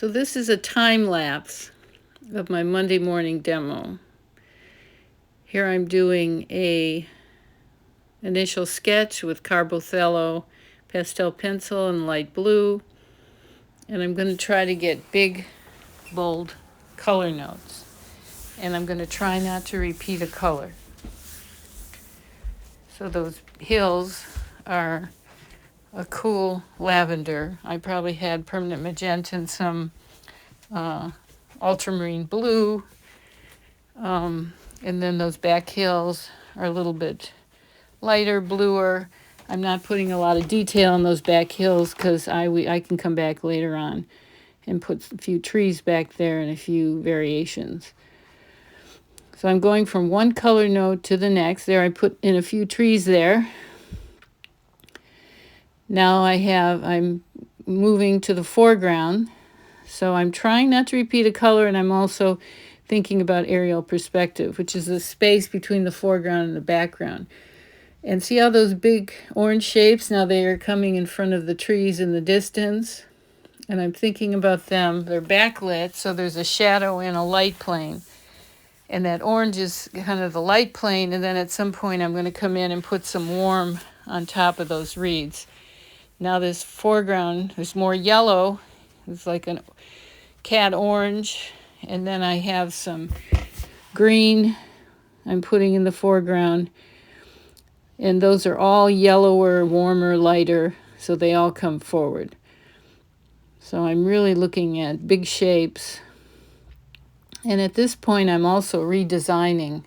So this is a time lapse of my Monday morning demo. Here I'm doing a initial sketch with Carbothello pastel pencil and light blue, and I'm going to try to get big, bold color notes, and I'm going to try not to repeat a color. So those hills are a cool lavender. I probably had permanent magenta and some ultramarine blue. And then those back hills are a little bit lighter, bluer. I'm not putting a lot of detail in those back hills because I can come back later on and put a few trees back there and a few variations. So I'm going from one color note to the next. There, I put in a few trees there. Now I'm moving to the foreground. So I'm trying not to repeat a color, and I'm also thinking about aerial perspective, which is the space between the foreground and the background. And see how those big orange shapes, now they are coming in front of the trees in the distance. And I'm thinking about them. They're backlit, so there's a shadow and a light plane. And that orange is kind of the light plane, and then at some point I'm going to come in and put some warm on top of those reeds. Now this foreground, there's more yellow. It's like a cat orange. And then I have some green I'm putting in the foreground. And those are all yellower, warmer, lighter, so they all come forward. So I'm really looking at big shapes. And at this point, I'm also redesigning.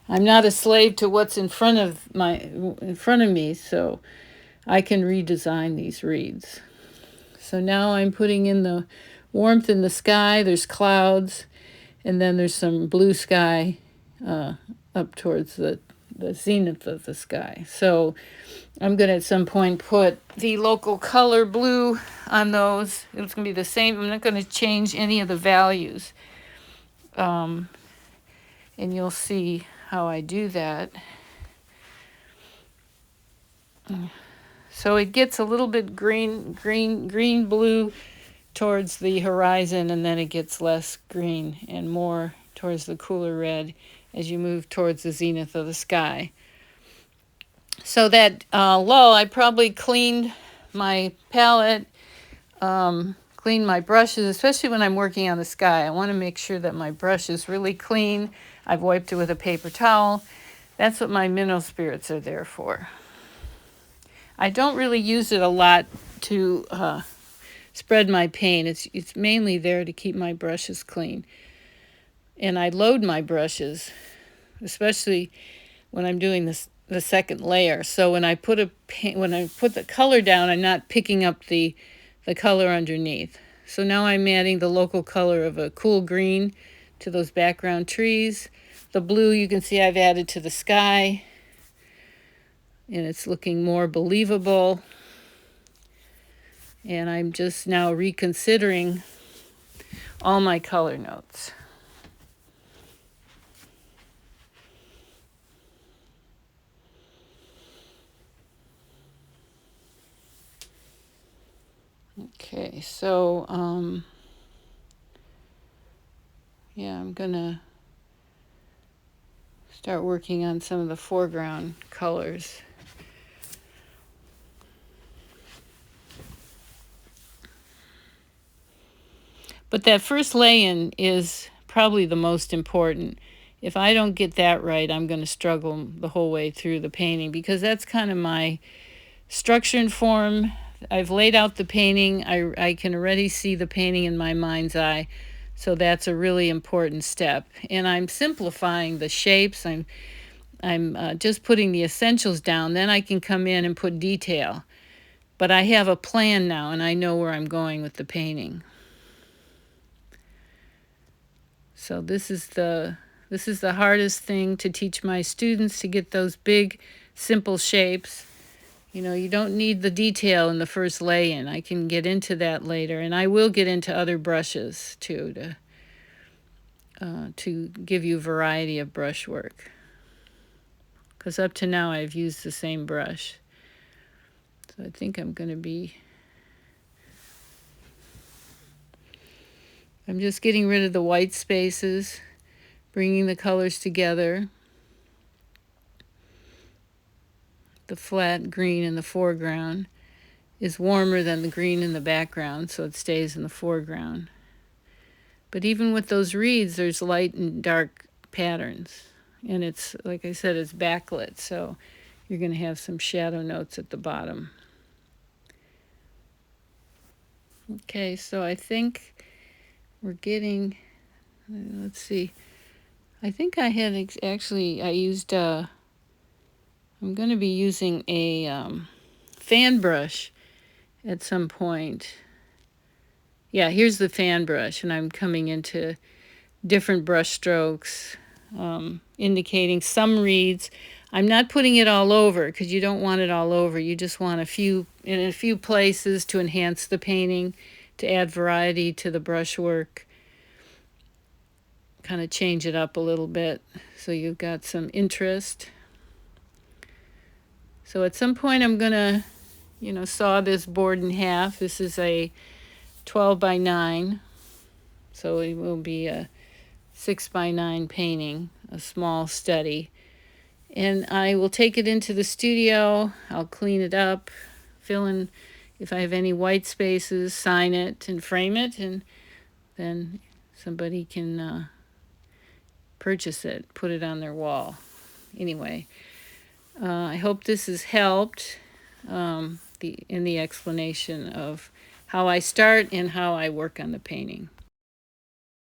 I'm not a slave to what's in front of me, so I can redesign these reeds. So now I'm putting in the warmth in the sky. There's clouds, and then there's some blue sky up towards the zenith of the sky. So I'm going to at some point put the local color blue on those. It's going to be the same. I'm not going to change any of the values. And you'll see how I do that. So it gets a little bit green, blue towards the horizon, and then it gets less green and more towards the cooler red as you move towards the zenith of the sky. So that lull, I probably cleaned my palette, cleaned my brushes, especially when I'm working on the sky. I want to make sure that my brush is really clean. I've wiped it with a paper towel. That's what my mineral spirits are there for. I don't really use it a lot to spread my paint. It's mainly there to keep my brushes clean. And I load my brushes, especially when I'm doing the second layer. So when I put the color down, I'm not picking up the color underneath. So now I'm adding the local color of a cool green to those background trees. The blue, you can see I've added to the sky, and it's looking more believable. And I'm just now reconsidering all my color notes. Okay, so I'm gonna start working on some of the foreground colors. But that first lay-in is probably the most important. If I don't get that right, I'm going to struggle the whole way through the painting, because that's kind of my structure and form. I've laid out the painting. I can already see the painting in my mind's eye. So that's a really important step. And I'm simplifying the shapes. I'm just putting the essentials down. Then I can come in and put detail. But I have a plan now, and I know where I'm going with the painting. So this is the hardest thing to teach my students, to get those big, simple shapes. You don't need the detail in the first lay-in. I can get into that later, and I will get into other brushes too to give you variety of brush work. Because up to now I've used the same brush. So I think I'm going to be I'm just getting rid of the white spaces, bringing the colors together. The flat green in the foreground is warmer than the green in the background, so it stays in the foreground. But even with those reeds, there's light and dark patterns. And it's, like I said, it's backlit, so you're going to have some shadow notes at the bottom. Okay, so I think we're getting, let's see, I think I had I used, I'm going to be using a fan brush at some point. Yeah, here's the fan brush, and I'm coming into different brush strokes, indicating some reeds. I'm not putting it all over because you don't want it all over. You just want in a few places to enhance the painting, to add variety to the brushwork, kind of change it up a little bit so you've got some interest. So at some point I'm going to, saw this board in half. This is a 12 by 9, so it will be a 6 by 9 painting, a small study. And I will take it into the studio. I'll clean it up, fill in if I have any white spaces, sign it and frame it, and then somebody can purchase it, put it on their wall. Anyway, I hope this has helped in the explanation of how I start and how I work on the painting.